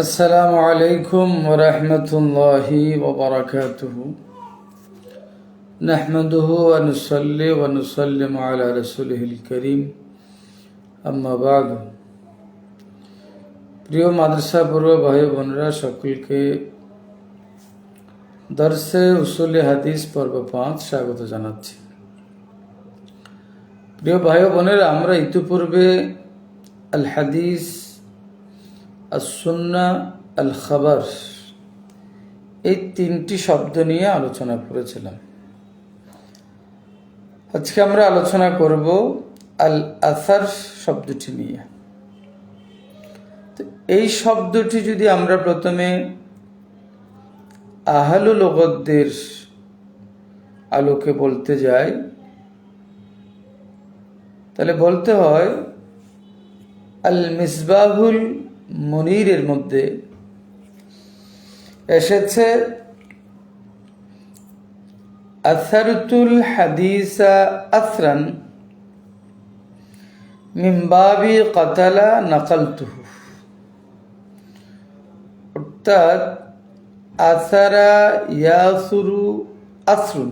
আসসালামু আলাইকুম ওয়া রাহমাতুল্লাহি ওয়া বারাকাতুহু নাহমাদুহু ওয়া নুসাল্লি ওয়া নুসাল্লিমু আলা রাসূলিহিল কারীম আম্মা বা'দ। প্রিয় মাদ্রাসা পড়ুয়া ভাই বোনেরা, সকলকে দরসে উসুলে হাদিস পর্ব 5 স্বাগত জানাচ্ছি। প্রিয় ভাই বোনেরা, আমরা ইতিপূর্বে আল হাদিস, as-সুন্নাহ, আল খাবার এই তিনটি শব্দ নিয়ে আলোচনা করেছিলাম। আজকে আমরা আলোচনা করব আল আসার শব্দটি নিয়ে। এই শব্দটি যদি আমরা প্রথমে আহলুল লুগাতদের আলোকে বলতে যাই, তাহলে বলতে হয় আল মিসবাহুল মুনীরের মধ্যে এসেছে আসারতুল হাদিসা আসরান মিন বাবি কাতালা নাকালতুহু, অর্থাৎ আসারা ইয়াসুরু আসরুন।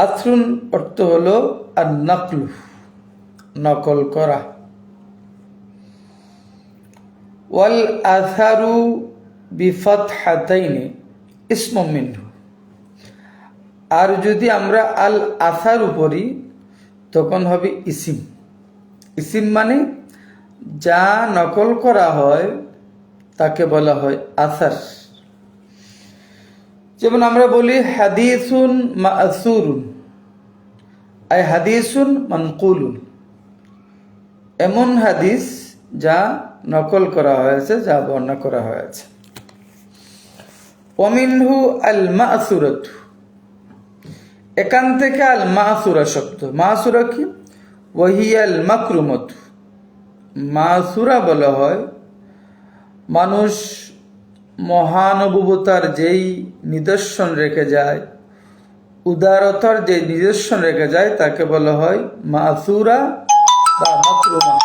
আসরুন অর্থ হলো আর নকলু, নকল করা। ওয়াল আসারু বিফাতহাতাইনি ইসমুম মিনহু, আর যদি আমরা আল আসার উপরি তখন হবে ইসিম। ইসিম মানে যা নকল করা হয় তাকে বলা হয় আসার। যেমন আমরা বলি হাদিসুন মাসুরুন, আই হাদিসুন মানকুলুন, এমন হাদিস যা নকল করা হয়েছে, যা বর্ণনা করা হয়েছে। ওয়ামিনহু আল মাসুরাতু, এখান থেকে আল মাসুরা শব্দ। মাসুরা কি? ওয়াহিয়াল মাকরুমাতু। মাসুরা বলা হয় মানুষ মহানুভবতার যেই নিদর্শন রেখে যায়, উদারতার যে নিদর্শন রেখে যায়, তাকে বলা হয় মাসুরা বা মাকরুমা।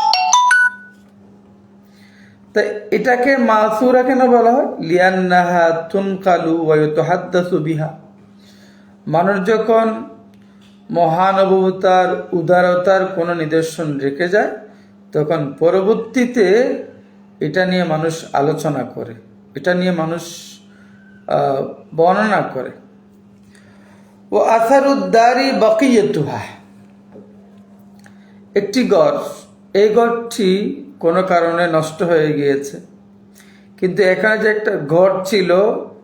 তাই এটাকে মাসুরা কেন বলা হয়? লিয়ান্নাহা তুনকালু ওয়া ইউতাহাদ্দাসু বিহা, মানুষ যখন মহানুভবতার উদারতার কোনো নিদর্শন রেখে যায়, তখন পরবর্তীতে এটা নিয়ে মানুষ আলোচনা করে, এটা নিয়ে মানুষ বর্ণনা করে। ও আসারুদ্দারি বাকিয়াতুহা, একটি গড়, এই গড়টি কোনো কারণে নষ্ট হয়ে গিয়েছে, কিন্তু এখানে যে একটা গড় ছিল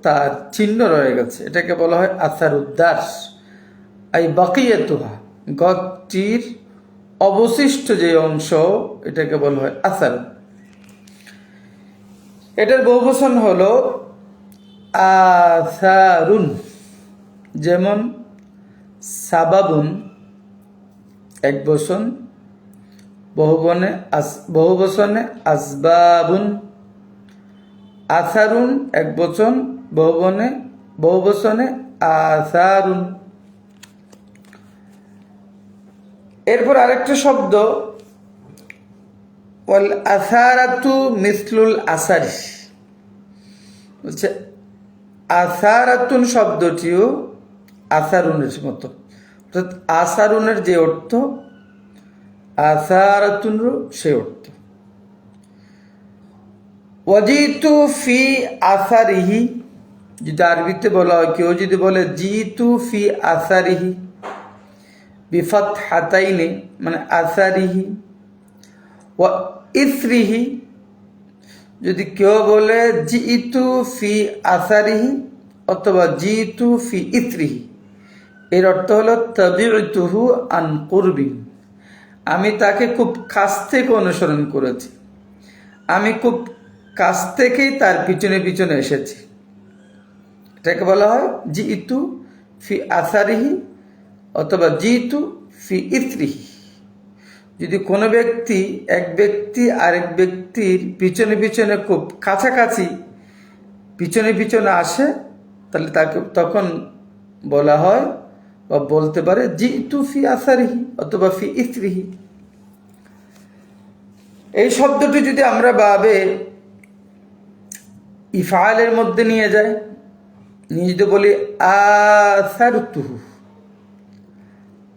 তার চিহ্ন রয়ে গেছে, এটাকে বলা হয় আসারুদ্দার। আই বাকিয়াতুহা, গড়টির অবশিষ্ট যে অংশ, এটাকে বলা হয় আসার। এটার বহুবচন হলো আসারুন। যেমন সাবাবুন এক বচন, বহুবচনে আসবাবুন। আসারুন এক বচন, বহুবচনে আসারুন। এরপর আরেকটা শব্দ ওয়াল আসারাতু মিসলুল আসারি, বলছে আসারাতুন শব্দটিও আসারুনের মতো, অর্থাৎ আসারুনের যে অর্থ আসারাতুনও সে অর্থ। ওয়াজিতু ফি আসারিহি, যদি আরবিতে বলা হয়, কেউ যদি বলে জিতু ফি আসারিহি বিফাতহাতাইনি মানে আসারিহি, ওয়া ইসরিহি, যদি কেউ বলে জিতু ফি আসারিহি অথবা জিতু ফি ইসরিহি, এর অর্থ হলো তাবিউতুহু আন কুরবি, আমি তাকে খুব কাছ থেকে অনুসরণ করেছি, আমি খুব কাছ থেকেই তার পিছনে পিছনে এসেছি। এটাকে বলা হয় জিতু ফি আসারিহি অথবা জিতু ফি ইসরিহি। যদি কোনো ব্যক্তি, এক ব্যক্তি আরেক ব্যক্তির পিছনে পিছনে খুব কাছাকাছি পিছনে পিছনে আসে, তাহলে তাকে তখন বলা হয় বা বলতে পারে জিতু ফি আসারিহি অথবা ফি ইসরিহি। এই শব্দটি যদি আমরা বাবে ইফআলের মধ্যে নিয়ে যাই, নিয়ে যদি বলি আসারতুহু,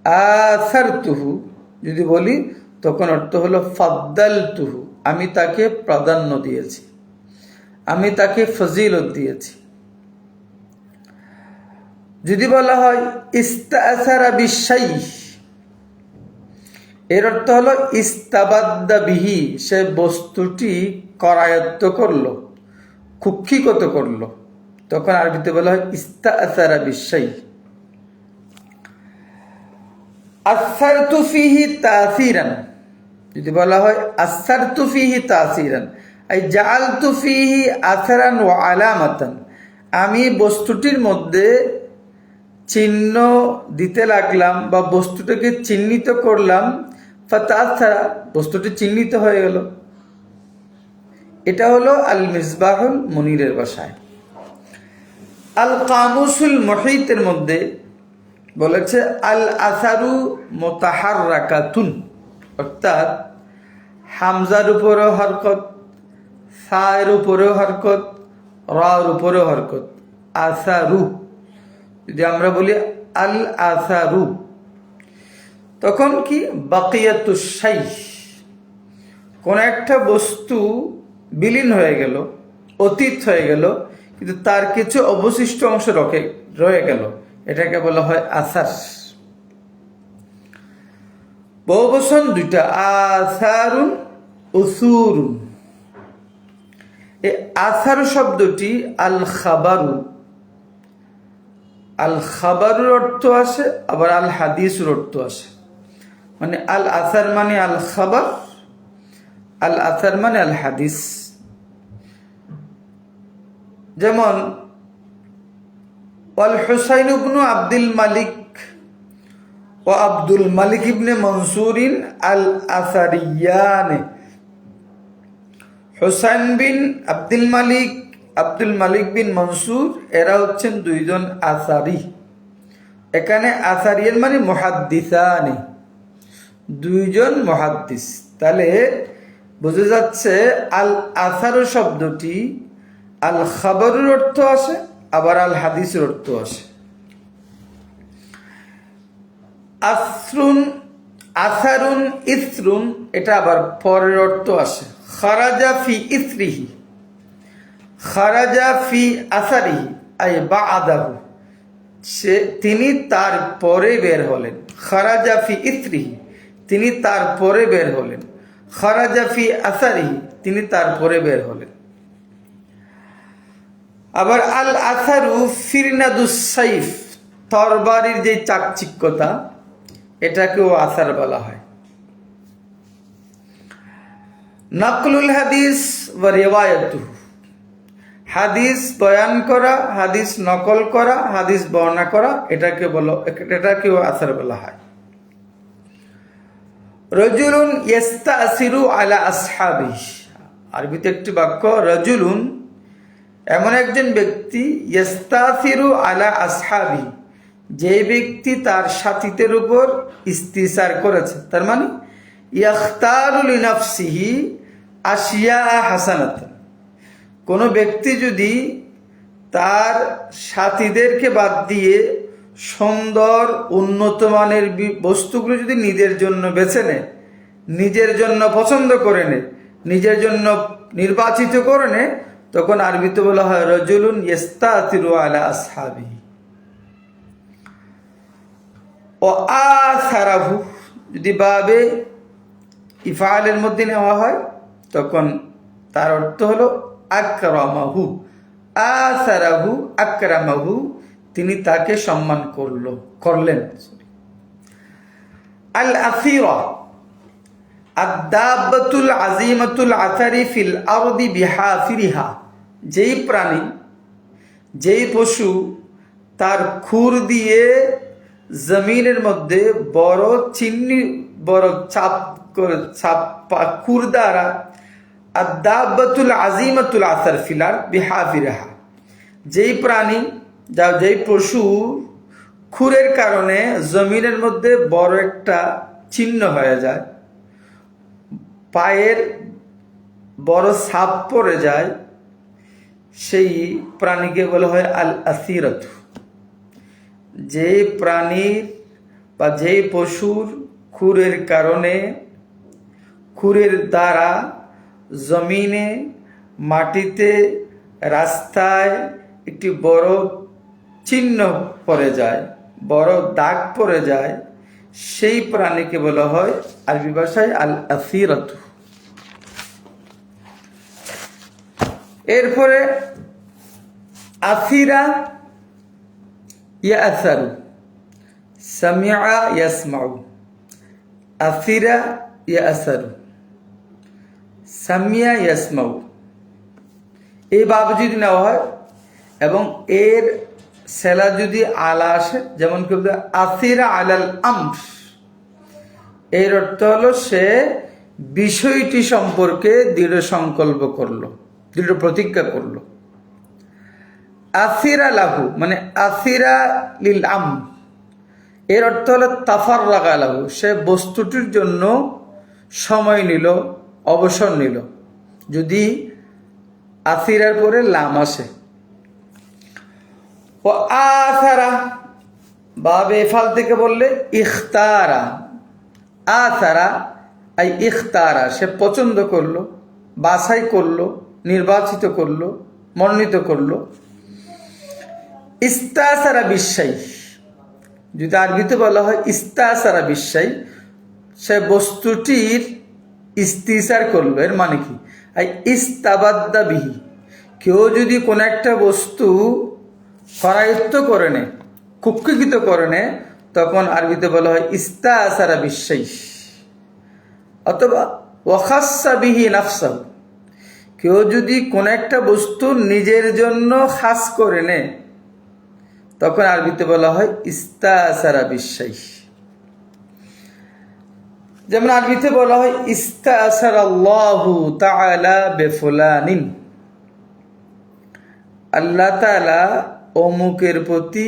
আসারতুহু যদি বলি, তখন অর্থ হলো ফাদ্দালতুহু, আমি তাকে প্রাধান্য দিয়েছি, আমি তাকে ফজিলত দিয়েছি। যদি বলা হয় ইস্তাসারা বিশাই, এর অর্থ হলো ইস্তাবাদ্দা বিহি, সে বস্তুটি করায়ত্ত করলো, কুক্ষিগত করলো, তখন আরবিতে বলা হয় ইস্তাসারা বিশাই। আসারতু ফিহি তাসিরান, যদি বলা হয় আসারতু ফিহি তাসিরান, আই জাআলতু ফিহি আসারান ওয়া আলামাতান, আমি বস্তুটির মধ্যে চিহ্ন দিতে লাগলাম বা বস্তুটাকে চিহ্নিত করলাম, ফাতাসারা, বস্তুটি চিহ্নিত হয়ে গেল। এটা হলো আল মিসবাহুল মুনিরের ভাষায়। আল কামুসুল মুহিতের মধ্যে বলেছে আল আসারু মুতাহাররাকাতুন, অর্থাৎ হামজার উপরেও হরকত, সায়ের উপরেও হরকত, রার উপরেও হরকত, আসারু। যদি আমরা বলি আল আসারু, তখন কি বাকিয়াতুশ শাই, কোন একটা বস্তু বিলীন হয়ে গেল, অতীত হয়ে গেল, কিন্তু তার কিছু অবশিষ্ট অংশ রয়ে গেল, এটাকে বলা হয় আসার। বহুবচন দুইটা, আসারুন উসুরুন। এই আসার শব্দটি আল খাবারু, আল খাবারুর অর্থ আসে, আবার আল হাদিসুর অর্থ আসে। মানে আল আসার মানে আল খাবার, আল আসার মানে আল হাদিস। যেমন ওয়াল হুসাইন ইবনু আব্দুল মালিক ও আব্দুল মালিক ইবনে মনসুরিন আল আসারিয়ান, হুসাইন বিন আব্দুল মালিক বিন মনসুর, এরা হচ্ছেন দুইজন আসারি। এখানে আসারিয়ান মানে মুহাদ্দিসানি, দুইজন মুহাদ্দিস। তাহলে বোঝা যাচ্ছে আল আসারু শব্দটি আল খাবারুর অর্থ আসে, আবার আল হাদিসের অর্থ আসে। আসরুন, আসারুন, ইসরুন, এটা আবার পরের অর্থ আসে। খারাজা ফি ইসরিহি, খারাজা ফি আসারিহি আই বাআদাহু, তিনি তার পরে বের হলেন। খারাজা ফি ইসরিহি, তিনি তার পরে বের হলেন। খারাজা ফি আসারিহি, তিনি তার পরে বের হলেন। আবার আল আসারু ফিরনাদুস সাইফ, তরবারির যে চাকচিক্যতা, এটাকেও আসার বলা হয়। নকলুল হাদিস ওয়া রিওয়ায়াতুহু, হাদিস বয়ান করা, হাদিস নকল করা, হাদিস বর্ণনা করা, এটাকেও আসার বলা হয়। রজুলুন ইস্তাসিরু আলা আসহাবিহি, আরবিতে একটি বাক্য, রজুলুন এমন একজন ব্যক্তি, ইস্তাসিরু আলা আসহাবিহি, যে ব্যক্তি তার সাথীদের উপর ইস্তিসার করেছে, তার মানে ইয়াখতারু লিনাফসিহি আশিয়া হাসানাতান, কোন ব্যক্তি যদি তার সাথীদেরকে বাদ দিয়ে সুন্দর উন্নত মানের বস্তুগুলো যদি নিজের জন্য বেছে নেয়, নিজের জন্য পছন্দ করে নেয়, নিজের জন্য নির্বাচিত করে নেয়, তখন আরবিতে বলা হয় রজুলুন ইস্তাসিরু আলা আসহাবিহি। ও আসারাহু, যদি বাবে ইফআলের মধ্যে নেওয়া হয়, তখন তার অর্থ হলো আকরামাহু, আসারাহু আকরামাহু, তিনি তাকে সম্মান করলেন। আল আসিরা আদ-দাব্বাতুল আযীমাতুল আসারি ফিল আরদি বিহাফিরিহা, যেই প্রাণী, যেই পশু তার খুর দিয়ে জমিনের মধ্যে বড় খুর দ্বারা, আদ-দাব্বাতুল আযীমাতুল আসার ফিল আরদি বিহাফিরিহা, যেই প্রাণী, যেই পশু খুরের কারণে জমিনের মধ্যে বড় একটা চিহ্ন হয়ে যায়, পায়ের বড় ছাপ পড়ে যায়, সেই প্রাণীকে বলা হয় আল আসিরাতু। যেই প্রাণীর বা যেই পশুর খুরের কারণে, খুরের দ্বারা জমিনে, মাটিতে, রাস্তায় একটি বড় চিহ্ন পড়ে যায়, বড় দাগ পড়ে যায়, সেই প্রাণীকে বলা হয় আরবি ভাষায় আল আসিরাতু। এরপরে আসিরা ইয়াসারু, সামিআ ইয়াসমাউ। আসিরা ইয়াসারু, সামিয়া ইয়াসমাউ, এই বাব যদি নেওয়া হয় এবং এর সেলা যদি আলা আসে, যেমন কি আসিরা আলাল আমর, এর অর্থ হলো সে বিষয়টি সম্পর্কে দৃঢ় সংকল্প করলো, দৃঢ় প্রতিজ্ঞা করলো। আসিরা লাহু মানে আসিরা লিল আম, এর অর্থ হলো তাফাররাগা লাহু, সে বস্তুটির জন্য সময় নিল, অবসর নিল, যদি আসিরার পরে লাম আসে। ও আসারা বা বেফাল থেকে বললে ইখতারা, আসারা আই ইখতারা, সে পছন্দ করলো, বাছাই করলো, নির্বাচিত করলো, মনোনীত করলো। ইস্তাসারা বিশ্বাই, যদি আরবিতে বলা হয় ইস্তাসারা বিশ্বাই, সে বস্তুটির ইস্তিসার করলো। এর মানে কি? আই ইস্তাবাদ্দা বিহি, কেউ যদি কোনো একটা বস্তু করায়ত্ত করে নেয়, কুক্ষিত করে নেয়, তখন আরবিতে বলা হয় ইস্তাসারা বিশ্বাই। অথবা ওয়াখাসা বিহি নাফসাহু, কেউ যদি কোনো একটা বস্তু নিজের জন্য খাস করে নেয়, তখন আরবিতে বলা হয় ইস্তাসারা বিশ্বাই। যেমন আরবিতে বলা হয় ইস্তাসারাল্লাহু তাআলা বিফুলানিন, আল্লাহ তাআলা অমুকের প্রতি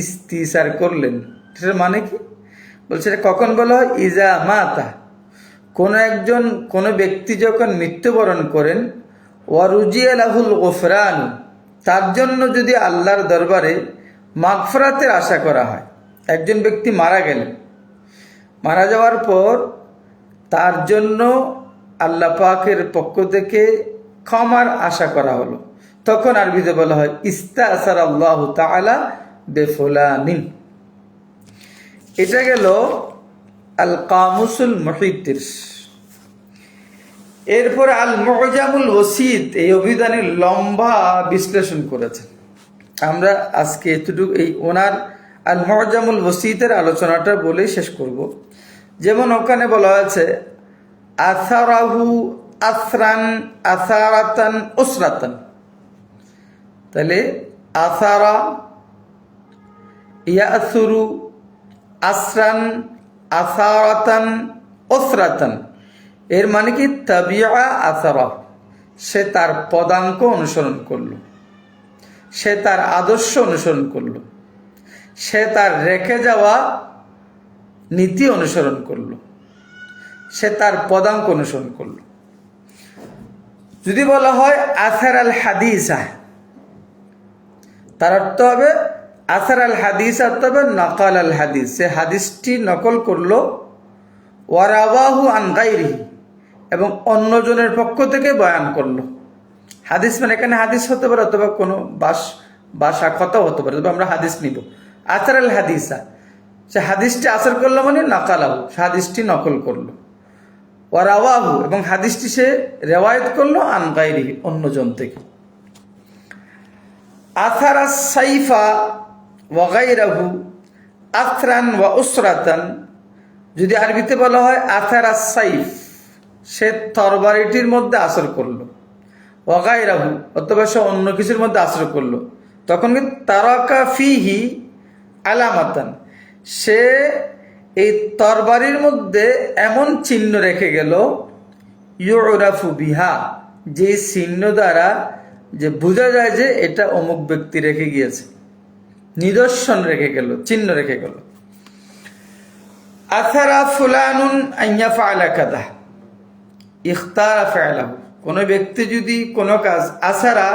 ইস্তিসার করলেন। সেটার মানে কি? বলছে কখন বলা হয়? ইজা মাতা, কোনো ব্যক্তি যখন মৃত্যুবরণ করেন, ওয়ারুজিয়া লাহুল গুফরান, তার জন্য যদি আল্লাহর দরবারে মাগফিরাতের আশা করা হয়। একজন ব্যক্তি মারা গেলেন, মারা যাওয়ার পর তার জন্য আল্লাহ পাকের পক্ষ থেকে ক্ষমার আশা করা হলো, তখন আরবিতে বলা হয় ইস্তাসারাল্লাহু তাআলা বিফুলানিন। এটা গেল আল কামুসুল মুহিতের। এরপরে আল মুজামুল ওসিত এই অভিধানের লম্বা বিশ্লেষণ করেছেন। আমরা আজকে এতটুকু এই ওনার আল মুজামুল ওসিতের আলোচনাটা বলেই শেষ করব। যেমন ওখানে বলা হয়েছে আসারাহু আসরান, আসারাতান, উসরাতান। তাহলে আসারা, ইয়াসুরু, আসরান, আসারাতান, উসরাতান, এর মানে কি? তাবিআ আসারা, সে তার পদাঙ্ক অনুসরণ করলো, সে তার আদর্শ অনুসরণ করলো, সে তার রেখে যাওয়া নীতি অনুসরণ করলো, সে তার পদাঙ্ক অনুসরণ করলো। যদি বলা হয় আসার আল হাদিসা, তার অর্থ হবে আসার আল হাদিস, অর্থ হবে নকল আল হাদিস, সে হাদিসটি নকল করলো। ওয়ারাওয়াহু আন গায়রিহি, এবং অন্যজনের পক্ষ থেকে বয়ান করলো। হাদিস মানে এখানে হাদিস হতে পারে, অথবা কোনো ভাষা কথা হতে পারে, তবে আমরা হাদিস নিব। আসার আল হাদিসা, সে হাদিসটি আসর করলো মানে নকালাহু, সে হাদিসটি নকল করলো। ওয়ারাওয়াহু, এবং হাদিসটি সে রেওয়ায়ত করলো আন গায়রিহি, অন্যজন থেকে। আসারা সাইফা ওয়া গায়রাহু আসরান ওয়া উসরাতান, যদি আরবিতে বলা হয় আসারা সাইফ, সে তরবারিটির মধ্যে আসর করলো। ওয়া গায়রাহু, অথবা সে অন্য কিছুর মধ্যে আসর করলো, তখন কি তারাকা ফিহি আলামাতান, সে এই তরবারির মধ্যে এমন চিহ্ন রেখে গেল, ইউরাফু বিহা, যে চিহ্ন দ্বারা যে বোঝা যায় যে এটা অমুক ব্যক্তি রেখে গিয়েছে, নিদর্শন রেখে গেল, চিহ্ন রেখে গেল। আসারা ফুলানুন আন ইয়াফআলা কাযা, ইখতারা ফা'লাহু, কোনো ব্যক্তি যদি কোনো কাজ আসারা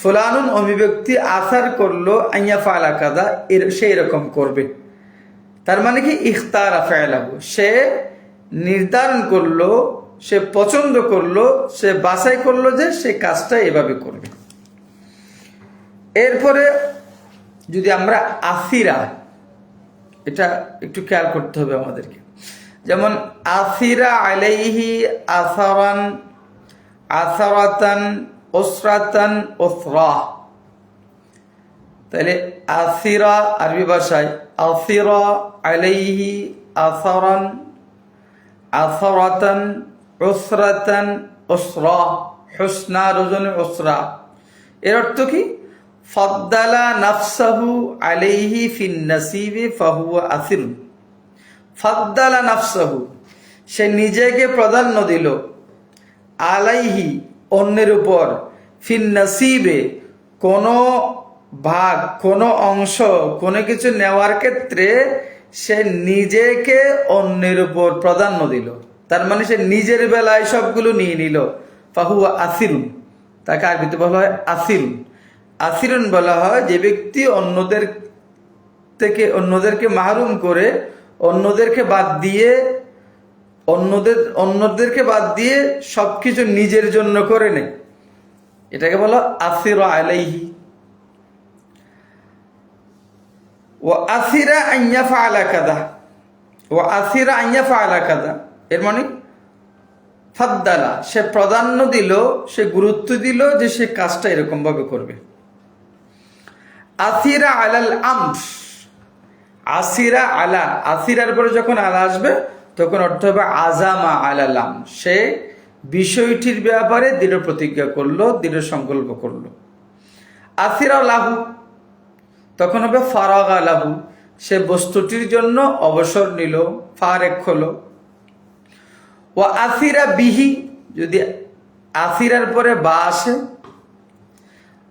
ফুলানুন অভিব্যক্তি আসার করলো আইয়া ফালা কাদা সে এরকম করবে, তার মানে কি ইখতারা ফাইলাহু, সে নির্ধারণ করলো, সে পছন্দ করলো, সে বাছাই করলো যে সে কাজটা এভাবে করবে। এরপরে যদি আমরা আসিরা, এটা একটু খেয়াল করতে হবে আমাদেরকে, যেমন আসিরা আলাইহি আসারান, আসারাতান, ওসরাতান, ওসরা। তাহলে আসিরা আরবি ভাষায় আসিরা আলাইহি আসারান, আসারাতান, ওসরাতান, ওসরা, হুসনা রোজনে ওসরা। এর অর্থ কি? ফাদ্দালা নাফসাহু আলাইহি ফিন নাসিবি ফাহুয়া আসির। ফাদ্দালা নাফসাহু, সে নিজেকে প্রাধান্য দিল, আলাইহি অন্যের উপর, ফিন নাসিবে কোনো ভাগ, কোনো অংশ, কোনো কিছু নেওয়ার ক্ষেত্রে সে নিজেকে অন্যের উপর প্রাধান্য দিল, তার মানে সে নিজের বেলায় সবগুলো নিয়ে নিল। ফাহুয়া আসিরুন, তাকে আরবিতে বলা হয় আসিরুন। আসিরুন বলা হয় যে ব্যক্তি অন্যদের থেকে, অন্যদেরকে মাহরুম করে, অন্যদেরকে বাদ দিয়ে, অন্যদেরকে বাদ দিয়ে সবকিছু নিজের জন্য করে নেয়, এটাকে বলা আসির আলাইহি। ও আসিরা আইয়া ফাআলা কাদা, ও আসিরা আইয়া ফাআলা কাদা, এর মানে ফাদ্দালা, সে প্রাধান্য দিল, সে গুরুত্ব দিল যে সে কাজটা এরকম ভাবে করবে। আসিরা আলাল আমর, আসিরা আলা, আসিরার পরে যখন আলা আসবে তখন অর্থ হবে আজামা আলাল আমর, সে বিষয়টির ব্যাপারে দৃঢ় প্রতিজ্ঞা করলো, দৃঢ় সংকল্প করলো। আসিরা লাহু, তখন হবে ফারাগা লাহু, সে বস্তুটির জন্য অবসর নিল, ফারেক হলো। ও আসিরা বিহি, যদি আসিরার পরে বা আসে,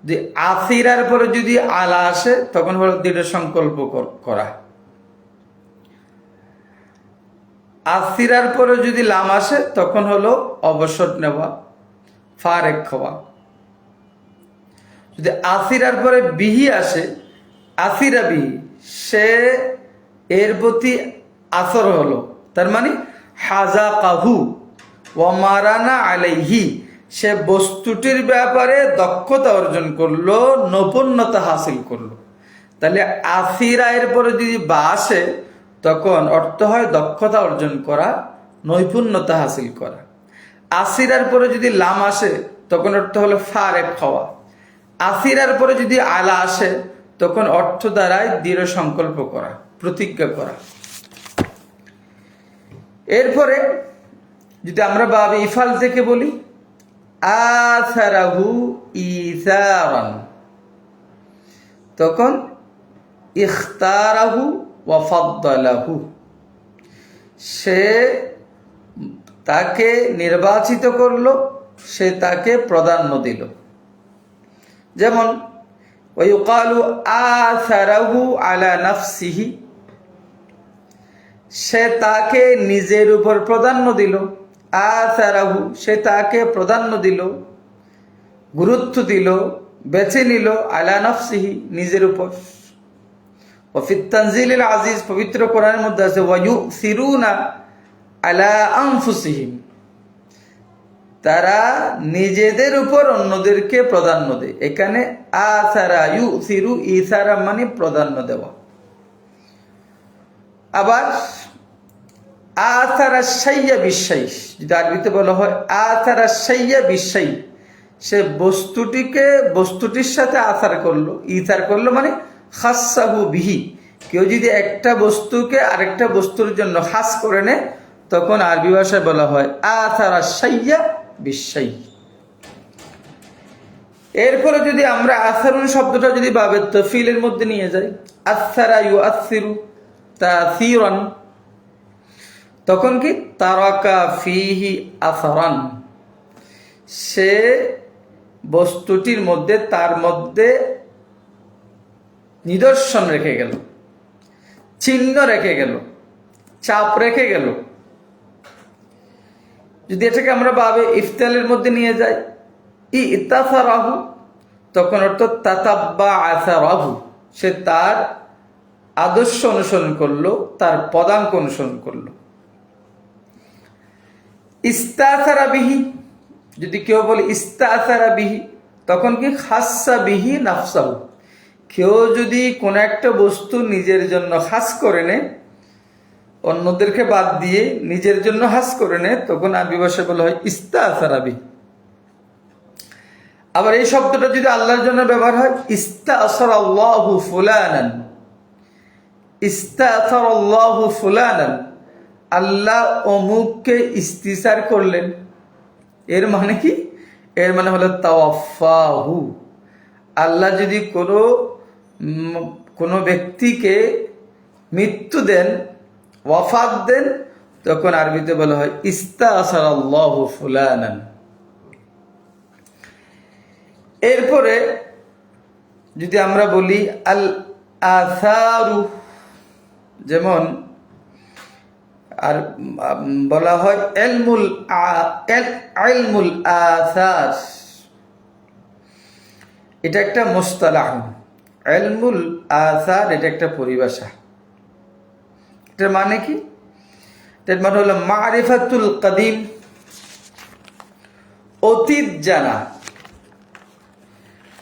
যদি আসিরার পরে যদি আলা আসে তখন হলো দৃঢ় সংকল্প করা। আসিরার পরে যদি লাম আসে তখন হলো অবসর নেওয়া, ফারেক হওয়া। যদি আসিরার পরে বিহি আসে, আসিরা বিহি, সে এর প্রতি আসর হলো, তার মানে হাজা কাহু ওয়ামারানা আলাইহি, সে বস্তুটির ব্যাপারে দক্ষতা অর্জন করলো, নৈপুণ্যতা হাসিল করলো। তাহলে আসিরা এর পরে যদি বা আসে তখন অর্থ হয় দক্ষতা অর্জন করা, নৈপুণ্যতা হাসিল করা। আসিরার পরে যদি লাম আসে তখন অর্থ হলো ফারেক হওয়া। আসিরার পরে যদি আলা আসে তখন অর্থ দ্বারাই দৃঢ় সংকল্প করা, প্রতিজ্ঞা করা। এরপরে যদি আমরা বাবে ইফাল থেকে বলি, আসারাহু ইসারান, তখন ইখতারাহু ওয়া ফাদ্দালাহু, সে তাকে নির্বাচিত করলো, সে তাকে প্রাধান্য দিল। যেমন ওয়ায়ুকালু আসারাহু আলা নাফসিহি, সে তাকে নিজের উপর প্রাধান্য দিল। আসারাহু, সে তাকে প্রাধান্য দিল, গুরুত্ব দিল, বেছে নিল, আলা নাফসিহি, নিজের উপর। ওয়াফিত তানজিলিল আজিজ, পবিত্র কোরআনের মধ্যে আছে ওয়ায়ুসিরুনা আলা আনফুসিহিম, তারা নিজেদের উপর অন্যদেরকে প্রাধান্য দেয়। এখানে আসারা ইউসিরু, ইসারা মানে প্রাধান্য দেওয়া। আবার আসারা শাইয়া বিশ্বাই, যদি আরবিতে বলা হয় আসারা শাইয়া বিশ্বাই, সে বস্তুটিকে বস্তুটির সাথে আসার করলো, ইসার করলো মানে খাসাহু বিহি। কেউ যদি একটা বস্তুকে আরেকটা বস্তুর জন্য খাস করে নেয় তখন আরবি ভাষায় বলা হয় আসারা শাইয়া বিশ্বাই। এরপরে যদি আমরা আসারুন শব্দটা যদি বাবে তফিলের মধ্যে নিয়ে যাই, আসারা ইউআসিরু তাসিরান, তখন কি তারাকা ফিহি আসারান, সে বস্তুটির মধ্যে, তার মধ্যে নিদর্শন রেখে গেল, চিহ্ন রেখে গেল, চাপ রেখে গেল। যদি এটাকে আমরা ভাবে ইফতালের মধ্যে নিয়ে যাই, ইতাসারাহু, তখন অর্থ তাতাব্বা আসারাহু, সে তার আদর্শ অনুসরণ করলো, তার পদাঙ্ক অনুসরণ করলো। ইস্তাসারা বিহি, যদি কেউ বলে ইস্তাসারা বিহি, তখন কি খাসা বিহি নাফসাহু, কেউ যদি কোনো একটা বস্তু নিজের জন্য খাস করে নেয়, অন্যদেরকে বাদ দিয়ে নিজের জন্য খাস করে নেয়, তখন আরবি ভাষায় বলা হয় ইস্তাসারা বিহি। আবার এই শব্দটা যদি আল্লাহর জন্য ব্যবহার হয়, ইস্তাসারাল্লাহু ফুলানান, ইস্তাসারাল্লাহু ফুলানান, আল্লাহ অমুককে ইস্তিসার করলেন। এর মানে কি? এর মানে হলো তাওয়াফাহু, আল্লাহ যদি কোনো ব্যক্তিকে মৃত্যু দেন, ওয়াফাত দেন, তখন আরবিতে বলা হয় ইস্তাসারাল্লাহু ফুলানান। এরপরে যদি আমরা বলি আল আসারু, যেমন আর বলা হয় ইলমুল আসার, এটা একটা মুস্তালাহ। ইলমুল আসার এটা একটা পরিভাষা। এটার মানে কি? এটার মানে হলো মারিফাতুল কাদিম, অতীত জানা,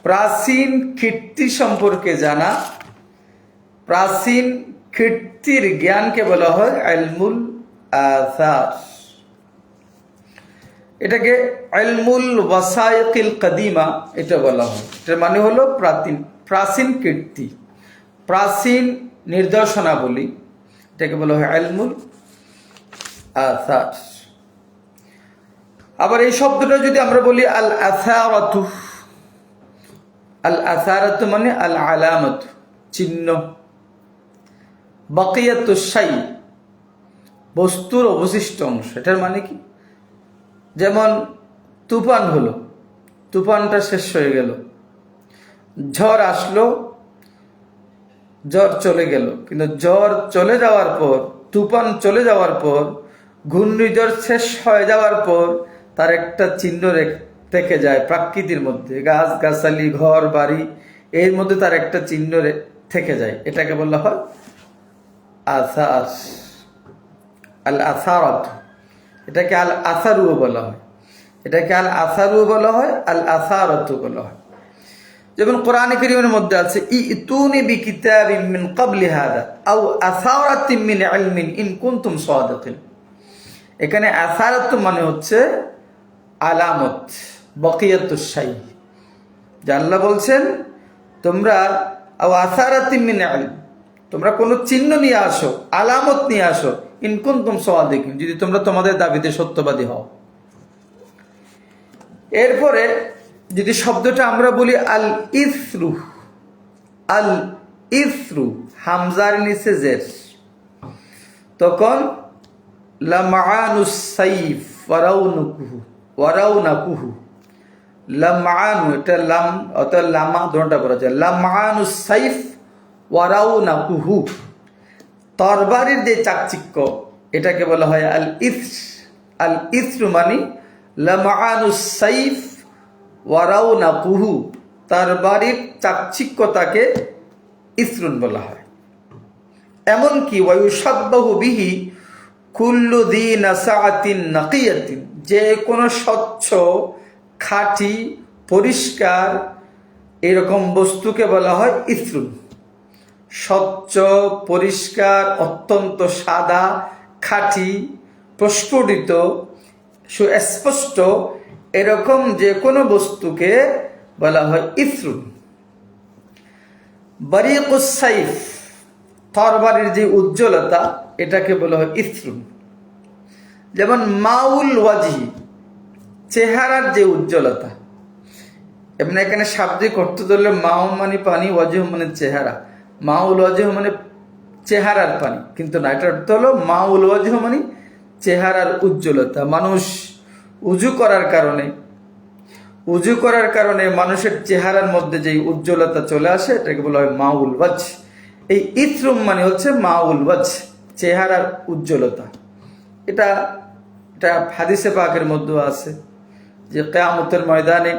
প্রাচীন কীর্তি সম্পর্কে জানা, প্রাচীন কীর্তির জ্ঞানকে বলা হয় ইলমুল আসার। এটাকে ইলমুল ওয়াসাইকিল কাদিমা এটা বলা হয়। এটার মানে হলো প্রাচীন কীর্তি, প্রাচীন নিদর্শনাবলী, এটাকে বলা হয় ইলমুল আসার। আবার এই শব্দটা যদি আমরা বলি আল আসারাতু, আল আসারাতু মানে আল আলামাতু, চিহ্ন। বাকিয়াতুশ শাই, বস্তুর অবশিষ্ট অংশ। এটার মানে কি? যেমন তুফান হলো, তুফানটা শেষ হয়ে গেল, ঝড় আসলো, ঝড় চলে গেল, কিন্তু ঝড় চলে যাওয়ার পর, তুফান চলে যাওয়ার পর, ঘূর্ণিঝড় শেষ হয়ে যাওয়ার পর তার একটা চিহ্ন থেকে যায় প্রকৃতির মধ্যে, গাছ গাছালি, ঘর বাড়ি, এর মধ্যে তার একটা চিহ্ন থেকে যায়। এটাকে বলা হয় আসার, আল আসারাত। এটাকে আল আসারুও বলা হয়, এটাকে আল আসারুও বলা হয়, আল আসারাতও বলা হয়। যেমন কোরআনে কারীমের মধ্যে আছে ইতুনি বিকিতাবিম মিন ক্বাবলি হাদা আও আসারাতিম মিন ইলমিন ইন কুনতুম সাদিকিন। এখানে আসারাত মানে হচ্ছে আলামত, বাকিয়াতুশ শাই। আল্লাহ বলছেন তোমরা আও আসারাতিম মিন ইলম, তোমরা কোনো চিহ্ন নিয়ে আসো, আলামত নিয়ে আসো, ইন কুনতুম সাদিকিন, যদি তোমরা তোমাদের দাবিতে সত্যবাদী হও। এরপরে যদি শব্দটা আমরা বলি আল ইসরু, আল ইসরু হামজার নিচে জের, তখন লামআনুস সাইফ ওয়ারাউনাকুহু, ওয়ারাউনাকুহু, লামআনু, এটা লাম অর্থাৎ লামা দুটোটা পড়া যায়, লামআনুস সাইফ ওয়ারাউনাকুহু, তরবারির যে চাকচিক্য, এটাকে বলা হয় আল ইসর। আল ইসরু মানে লামআনুস সাইফ ওয়ারাউনাকুহু, তরবারির চাকচিক্যতাকে ইসরুন বলা হয়। এমনকি ওয়ায়ুশাব্বাহু বিহি কুল্লু যী নাসাআতিন নাকিয়াতিন, যে কোনো স্বচ্ছ, খাঁটি, পরিষ্কার এরকম বস্তুকে বলা হয় ইসরুন। স্বচ্ছ, পরিষ্কার, অত্যন্ত সাদা, খাঁটি, প্রস্ফুটিত, সুস্পষ্ট, এরকম যে কোনো বস্তুকে বলা হয় ইসরুন। বারিকুস সাইফ, তরবারির যে উজ্জ্বলতা, এটাকে বলা হয় ইসরুন। যেমন মাউল ওয়াজহি, চেহারার যে উজ্জ্বলতা। এমনি এখানে শাব্দিক অর্থ ধরলে মাউ মানে পানি, ওয়াজহ মানে চেহারা, মাউল ওয়াজহ মানে চেহারার পানি, কিন্তু না, এটার অর্থ হলো মাউল ওয়াজহ মানে চেহারার উজ্জ্বলতা। মানুষ উজু করার কারণে মানুষের চেহারার মধ্যে যে উজ্জ্বলতা চলে আসে, এটাকে বলা হয় মাউল ওয়াজ। এই ইসরুম মানে হচ্ছে মাউল ওয়াজ, চেহারার উজ্জ্বলতা। এটা এটা হাদিসে পাকের মধ্যে আছে যে কিয়ামতের ময়দানে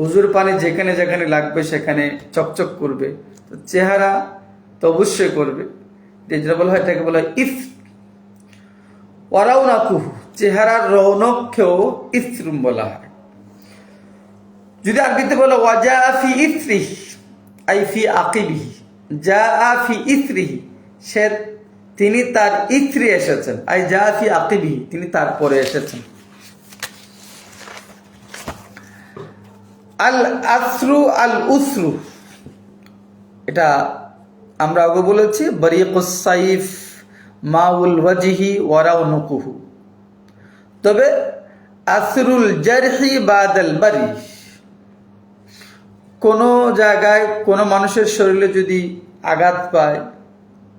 হুজুর পানি যেখানে যেখানে লাগবে সেখানে চকচক করবে, তো চেহারা তো অবশ্যই করবে, যেটা বলা হয় এটাকে বলা হয় ইফ। ওয়ারাউনাকুহু, চেহারার রৌনককেও ইসরুম বলা হয়। যদি আরবিতে বলো ওয়াজা ফি ইসরিহি আই ফি আকিবিহি, যা ফি ইসরিহি, সে তিনি তার ইসরি এসেছেন, আই যা ফি আকিবিহি, তিনি তারপরে এসেছেন। আল আসরু আল উসরু, এটা আমরা আগে বলেছি বরিকুস সাইফ মাউল ওয়াজহি ওয়ারাউনুকুহু। তবে আসরুল জারহি বাদাল বারি, কোনো জায়গায় কোনো মানুষের শরীরে যদি আঘাত পায়,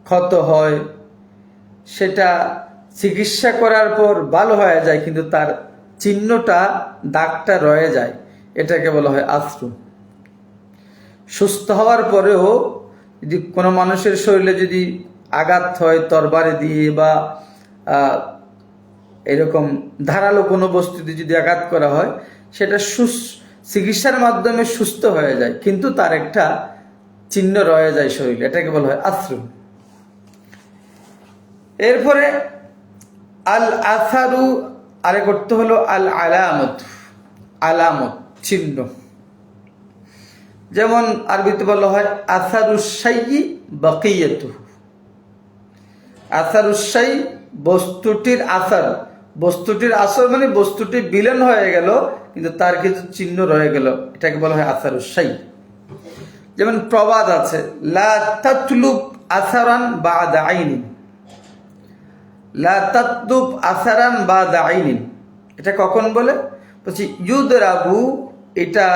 ক্ষত হয়, সেটা চিকিৎসা করার পর ভালো হয়ে যায় কিন্তু তার চিহ্নটা, দাগটা রয়ে যায়, এটাকে বলা হয় আসরু। সুস্থ হওয়ার পরেও যদি কোনো মানুষের শরীরে যদি আঘাত হয় তরবারি দিয়ে বা এরকম ধারালো কোনো বস্তুতে যদি আঘাত করা হয়, সেটা চিকিৎসার মাধ্যমে সুস্থ হয়ে যায় কিন্তু তার একটা চিহ্ন রয়ে যায় শরীরে, এটাকে বলা হয় আসরু। এরপরে আল আসারু আরেক অর্থ হলো আল আলামত, আলামত, চিহ্ন। যেমন আরবিতে বলা হয় আসারুস শাইই বাকিয়াতুহু। আসারুস শাই, বস্তুটির আসার, বস্তুটির আসর মানে বস্তুটি বিলীন হয়ে গেল কিন্তু তার কিছু চিহ্ন রয়ে গেল, এটাকে বলা হয় আসারুস শাই। যেমন প্রবাদ আছে লা তাতলুব আসারান বাদা আইনিন, লা তাতলুব আসারান বাদা আইনিন, এটা কখন বলে? বলছি ইউদরাবু, এটা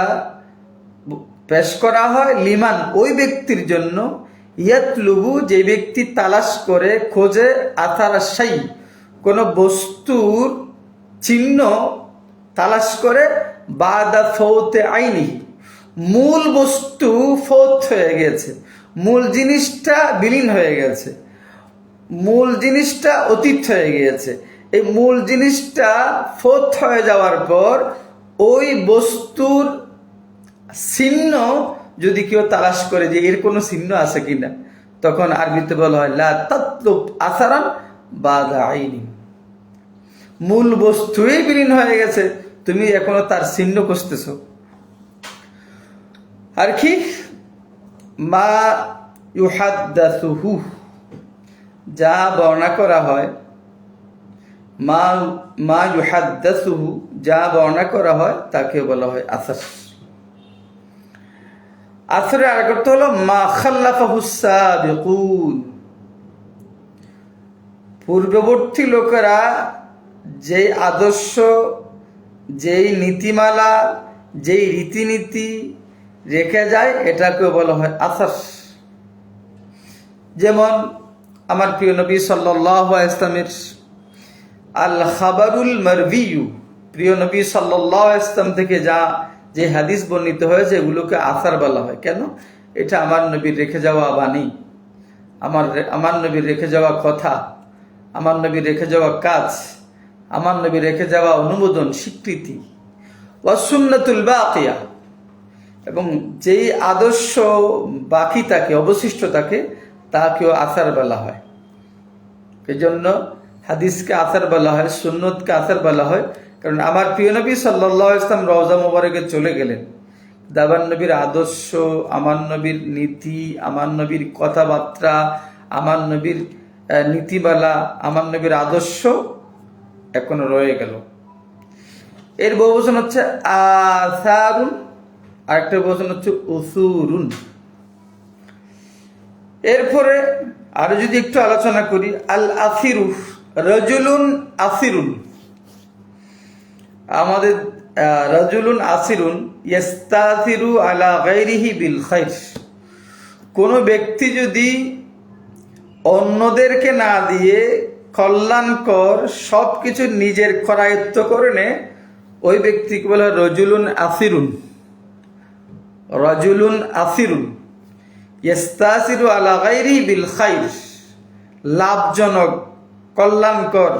পেশ করা হয় লিমান, ওই ব্যক্তির জন্য, ইয়াতলুবু, যে ব্যক্তি তালাশ করে খোঁজে, আসারা শাই, কোনো বস্তুর চিহ্ন তালাশ করে, বাদা ফৌতে আইনি, মূল বস্তু ফৌত হয়ে গেছে, মূল জিনিসটা বিলীন হয়ে গেছে, মূল জিনিসটা অতীত হয়ে গিয়েছে। এই মূল জিনিসটা ফৌত হয়ে যাওয়ার পর ওই বস্তুর চিহ্ন যদি কেউ তালাশ করে যে এর কোনো চিহ্ন আছে কিনা, তখন আরবিতে বলা হয় লা তাতলুব আসারান বাদা আইনি, মূল বস্তুই বিলীন হয়ে গেছে, তুমি এখনো তার চিহ্ন খুঁজতেছ। আর কি মা ইউহাদ্দাসুহু, যা বর্ণনা করা হয়, মা ইউহাদ্দাসুহু, যা বর্ণনা করা হয় তাকে বলা হয় আসর। আসরের আরেক অর্থ হলো মা খাল্লাফাহু সাবিকুন, পূর্ববর্তী লোকেরা যেই আদর্শ, যেই নীতিমালা, যেই রীতিনীতি রেখে যায়, এটাকে বলা হয় আসর। যেমন আমার প্রিয় নবী সাল্লাল্লাহু আলাইহি ওয়াসাল্লামের আল খাবারুল মারভিয়ু, প্রিয় নবী সাল্লাল্লাহু আলাইহি ওয়াসাল্লাম থেকে যে হাদিস বর্ণিত হয়েছে এগুলোকে আসার বলা হয়। কেন? এটা আমার নবীর রেখে যাওয়া বাণী, আমার নবীর রেখে যাওয়া কথা, আমার নবীর রেখে যাওয়া কাজ, আমার নবীর রেখে যাওয়া অনুমোদন, স্বীকৃতি। ওয়া সুন্নাতুল বাকিয়া, এবং যেই আদর্শ বাকি থাকে, অবশিষ্ট থাকে, তাকেও আসার বলা হয়। এই জন্য হাদিসকে আসার বলা হয়, সুন্নতকে আসার বলা হয়, কারণ আমার প্রিয় নবী সাল্লাল্লাহু আলাইহি ওয়াসাল্লাম রওজা মুবারকে চলে গেলেন, আমার নবীর আদর্শ, আমার নবীর নীতি, আমার নবীর কথাবার্তা, আমার নবীর নীতিমালা, আমার নবীর আদর্শ এখনো রয়ে গেল। এর বহুবচন হচ্ছে আসারুন, আরেকটা বহুবচন হচ্ছে উসুরুন। এরপরে আরো যদি একটু আলোচনা করি, আল আসিরু রাজুলুন আসিরুন, আমাদের রাজুলুন আসিরুন ইস্তাসিরু আলা গায়রিহি বিল খাইর, কোন ব্যক্তি যদি অন্যদেরকে না দিয়ে কল্যাণকর সবকিছু নিজের করায়ত্ত করে নে, ওই ব্যক্তিকে বলা হয় রাজুলুন আসিরুন। রাজুলুন আসিরুন ইস্তাসিরু আলা গায়রিহি বিল খাইর, লাভজনক, কল্যাণকর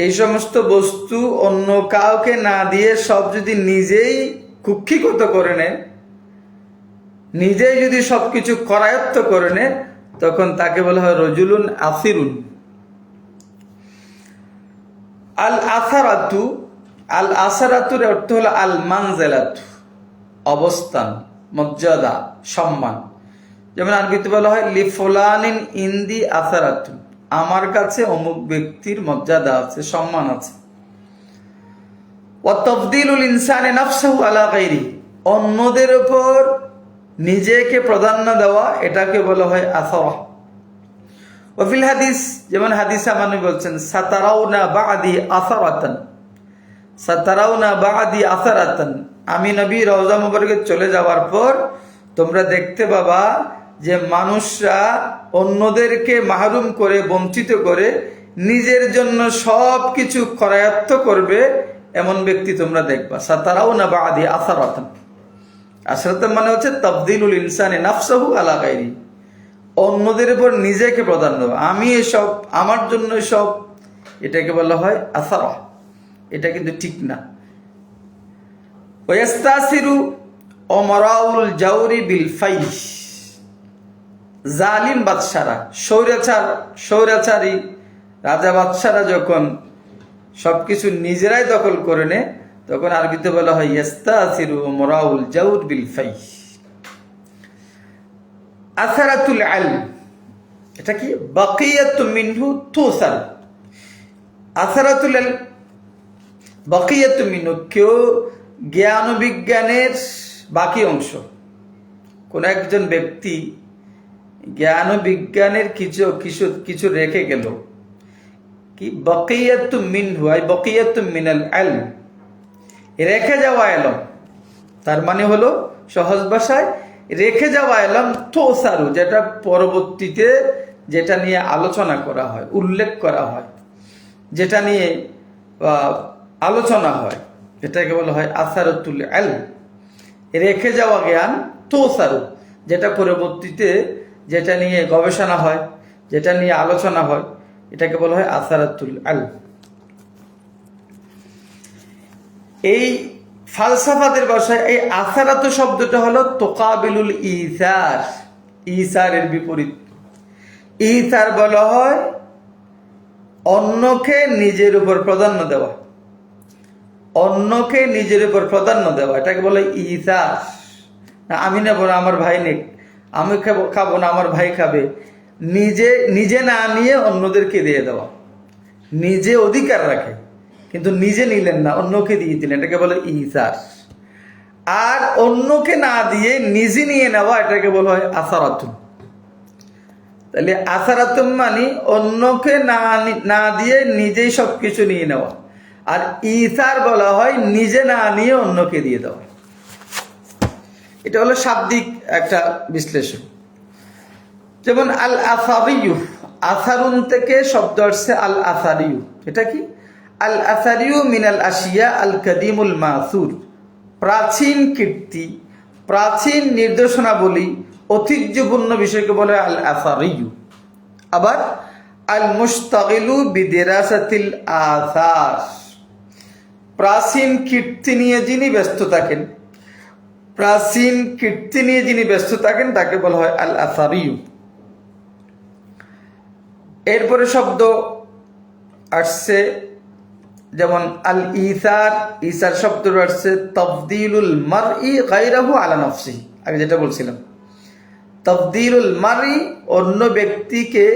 এই সমস্ত বস্তু অন্য কাউকে না দিয়ে সব যদি নিজেই কুক্ষিগত করে নেয়, নিজেই যদি সবকিছু করায়ত্ত করে নেয়, তখন তাকে বলা হয় রজুলুন আসিরুন। আল আসারাতু, আল আসারাতুর অর্থ হলো আল মানজালাতু, অবস্থান, মর্যাদা, সম্মান। যেমন আরবিতে বলা হয় লি ফুলানিন ইন্দি আসারাতু, আমার কাছে অমুক ব্যক্তির মর্যাদা আছে, সম্মান আছে। ওয়া তাফদিলুল ইনসানি নাফসাহু আলা গায়রি, অন্যদের উপর নিজেকে প্রাধান্য দেওয়া, এটাকে বলা হয় আসারা। ওয়া ফিল হাদিস, যেমন হাদিসে আমানবী বলছেন সাতারাউনা বাদি আসারাতান, সাতারাউনা বাদি আসারাতান, আমি নবী রওজা মুবারকে চলে যাওয়ার পর তোমরা দেখতে পাবা যে মানুষরা অন্যদেরকে মাহরুম করে, বঞ্চিত করে নিজের জন্য সব কিছু করায়ত্ত করবে, এমন ব্যক্তি তোমরা দেখবা। সাতারাউনা বাদি আসারাতান, আসারাতান মানে হচ্ছে তাফদিলুল ইনসানি নাফসাহু আলা গায়রি, অন্যদের উপর নিজেকে প্রাধান্য দেওয়া, আমি এসব, আমার জন্য সব, এটাকে বলা হয় আসারা। এটা কিন্তু ঠিক না। ওয়াস্তাসিরু ওমরাউল জাওরি বিল ফাইশ, জালিম বাদশারা, স্বৈরাচারী রাজা বাদশারা যখন সবকিছু নিজেরাই দখল করে নেয়, তখন আরবিতে বলা হয় ইস্তাসিরু ওমরাউল জাওর বিল ফাইশ। আসারাতুল ইলম, এটা কি বাকিয়াতু মিনহু তুসার, আসারাতুল ইলম বাকিয়াতু মিনহু, কেউ জ্ঞান বিজ্ঞানের বাকি অংশ, কোন একজন ব্যক্তি জ্ঞান বিজ্ঞানের কিছু কিছু কিছু রেখে গেল, কি বাকিয়াতু মিনহু আই বাকিয়াতু মিনাল ইলম, রেখে যাওয়া ইলম, তার মানে হলো সহজ ভাষায় রেখে যাওয়া ইলম তুসারু, যেটা পরবর্তীতে যেটা নিয়ে আলোচনা করা হয়, উল্লেখ করা হয়, যেটা নিয়ে আলোচনা হয়, এটাকে বলা হয় আসারাতুল ইলম, রেখে যাওয়া জ্ঞান তুসারু, যেটা পরবর্তীতে যেটা নিয়ে গবেষণা হয়, যেটা নিয়ে আলোচনা হয়, এটাকে বলা হয় আসারাতুল ইলম। এই ফালসাফাদের ভাষায় এই আসারাতু শব্দটা হলো তোকাবিলুল ইসার, ইসারের বিপরীত। ইসার বলা হয় অন্যকে নিজের উপর প্রাধান্য দেওয়া, অন্যকে নিজের উপর প্রাধান্য দেওয়া, এটাকে বলে ইসার। আমি নেব না, আমার ভাই নেক, আমি খাবো না, আমার ভাই খাবে, নিজে নিজে না নিয়ে অন্যদেরকে দিয়ে দেওয়া, নিজে অধিকার রাখে কিন্তু নিজে নিলেন না, অন্যকে দিয়ে দিলেন, এটাকে বলে ইসার। আর অন্যকে না দিয়ে নিজে নিয়ে নেওয়া, এটাকে বলা হয় আসারাতুন। তাহলে আসারাতুন মানে অন্যকে না দিয়ে নিজেই সবকিছু নিয়ে নেওয়া, আর ইসার বলা হয় নিজে না নিয়ে অন্যকে দিয়ে দেওয়া। এটা হলো শাব্দিক একটা বিশ্লেষণ। যেমন আল আসারিয়ু, আসারুন থেকে শব্দ আসছে আল আসারিয়ু, এটা কি আল আসারিয়ু মিনাল আশিয়া আল কাদিমুল মাসুর, প্রাচীন কীর্তি, প্রাচীন নির্দেশনাবলী, ঐতিহ্যপূর্ণ বিষয়কে বলে আল আসারিয়ু। আবার আল মুশতাগিলু বিদিরাসাতিল আসার, প্রাচীন কীর্তি নিয়ে যিনি ব্যস্ত থাকেন, প্রাচীন কীর্তি নিয়ে যিনি ব্যস্ত থাকেন, তাকে বলা হয় আল আসারিয়ু। এরপরে শব্দ আসছে যেমন আল ইসার, ইসার শব্দ আসছে তাফদিলুল মারই গায়রাহু আলা নাফসিহি, আগে যেটা বলছিলাম তাফদিলুল মারই, অন্য ব্যক্তিকে,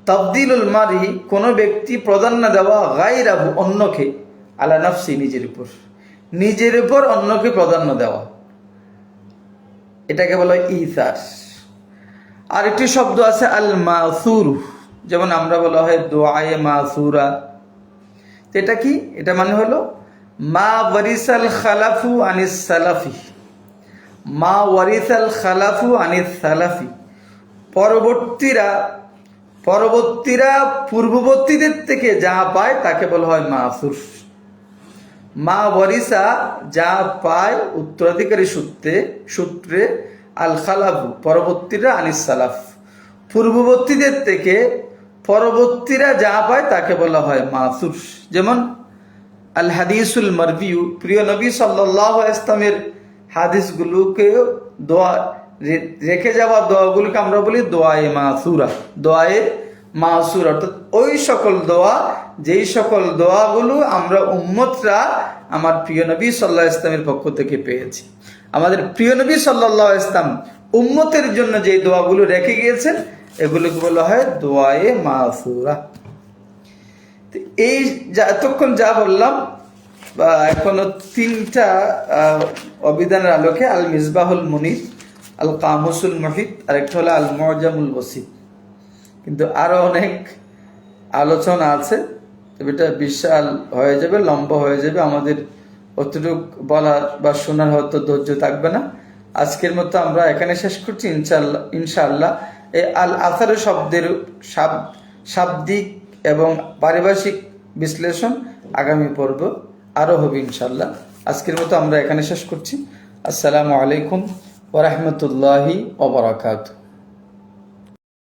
তাফদিলুল মারই কোন ব্যক্তি প্রাধান্য দেওয়া, গায়রাহু অন্যকে, আলা নাফসি নিজের উপর, নিজের উপর অন্যকে প্রাধান্য দেওয়া, এটাকে বলা হয় ইসার। আর একটি শব্দ আছে আল মাসুর, যেমন আমরা বলা হয় দোয়ায়ে মাসুরা, এটা কি, এটা মানে হলো মা ওয়ারিসাল খালাফু আনিস সালাফি, মা ওয়ারিসাল খালাফু আনিস সালাফি, পরবর্তীরা পূর্ববর্তীদের থেকে যা পায় তাকে বলা হয় মাসুর। মা ওয়ারিসা যা পায় উত্তরাধিকারী সূত্রে, আল খালাফু পরবর্তীরা, আনিস সালাফ পূর্ববর্তীদের থেকে, পরবর্তীরা যা পায় তাকে বলা হয় মাসুর। যেমন আল হাদিসুল মারবিউ, প্রিয় নবী সাল্লাল্লাহু আলাইহি ওয়াসাল্লামের হাদিসগুলোকে দোয়া রেখে যাওয়া দোয়াগুলোকে আমরা বলি দোয়ায়ে মাসুরা। দোয়ায়ে মাসুর অর্থাৎ ওই সকল দোয়া, যেই সকল দোয়াগুলো আমরা উম্মতরা আমার প্রিয় নবী সাল্লাল্লাহু আলাইহি ওয়াসাল্লামের পক্ষ থেকে পেয়েছি। আমাদের প্রিয় নবী সাল্লাল্লাহু আলাইহি ওয়াসাল্লাম উম্মতের জন্য যে দোয়াগুলো রেখে গিয়েছেন এগুলোকে বলা হয় দোয়ায়ে মাসুরা। এই এতক্ষণ যা বললাম, বা এখনো তিনটা অভিধানের আলোকে আল মিসবাহুল মুনির, আল কামুসুল মুহিত, আরেকটা হলো আল মুআজামুল ওয়াসিত। কিন্তু আরো অনেক আলোচনা আছে, তবে এটা বিশাল হয়ে যাবে, লম্বা হয়ে যাবে, আমাদের অতটুক বলার বা শোনার হয়তো ধৈর্য থাকবে না। আজকের মতো আমরা এখানে শেষ করছি। ইনশাআল্লাহ এই আল আসার শব্দের শাব্দিক এবং পারিভাষিক বিশ্লেষণ আগামী পর্ব আরো হবে ইনশাআল্লাহ। আজকের মতো আমরা এখানে শেষ করছি। আসসালামু আলাইকুম ওয়া রাহমাতুল্লাহি ওয়া বারাকাতুহু।